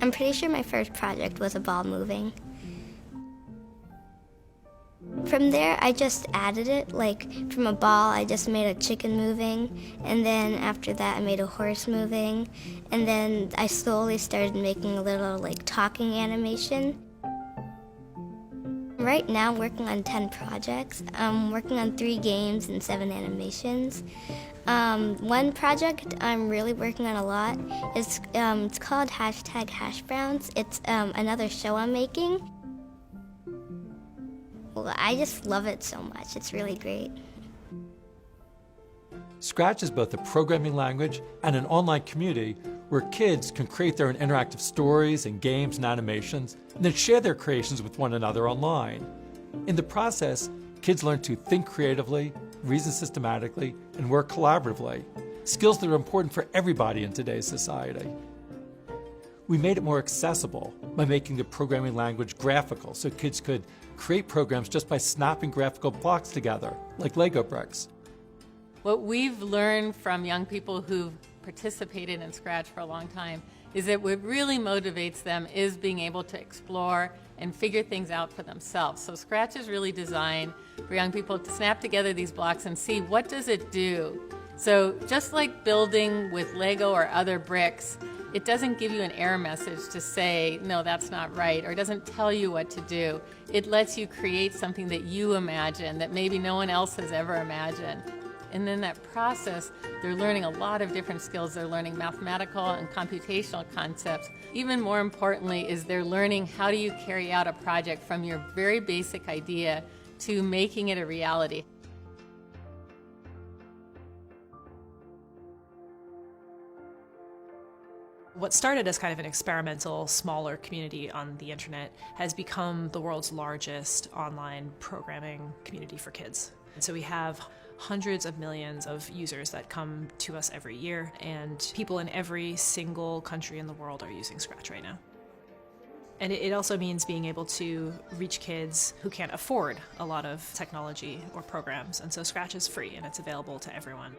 I'm pretty sure my first project was a ball moving. From there, I just added it, like from a ball, I just made a chicken moving, and then after that, I made a horse moving, and then I slowly started making a little like talking animation. Right now, I'm working on 10 projects. I'm working on 3 games and 7 animations. One project I'm really working on a lot is it's called #HashBrowns. It's another show I'm making. Well, I just love it so much. It's really great. Scratch is both a programming language and an online community where kids can create their own interactive stories and games and animations, and then share their creations with one another online. In the process, kids learn to think creatively, reason systematically, and work collaboratively, skills that are important for everybody in today's society. We made it more accessible by making the programming language graphical so kids could create programs just by snapping graphical blocks together, like Lego bricks. What we've learned from young people who've participated in Scratch for a long time is that what really motivates them is being able to explore and figure things out for themselves. So Scratch is really designed for young people to snap together these blocks and see what does it do. So just like building with Lego or other bricks, it doesn't give you an error message to say, no, that's not right, or it doesn't tell you what to do. It lets you create something that you imagine that maybe no one else has ever imagined. And in that process, they're learning a lot of different skills. They're learning mathematical and computational concepts. Even more importantly is they're learning how do you carry out a project from your very basic idea to making it a reality. What started as kind of an experimental, smaller community on the internet has become the world's largest online programming community for kids. And so we have hundreds of millions of users that come to us every year, and people in every single country in the world are using Scratch right now. And it also means being able to reach kids who can't afford a lot of technology or programs, and so Scratch is free and it's available to everyone.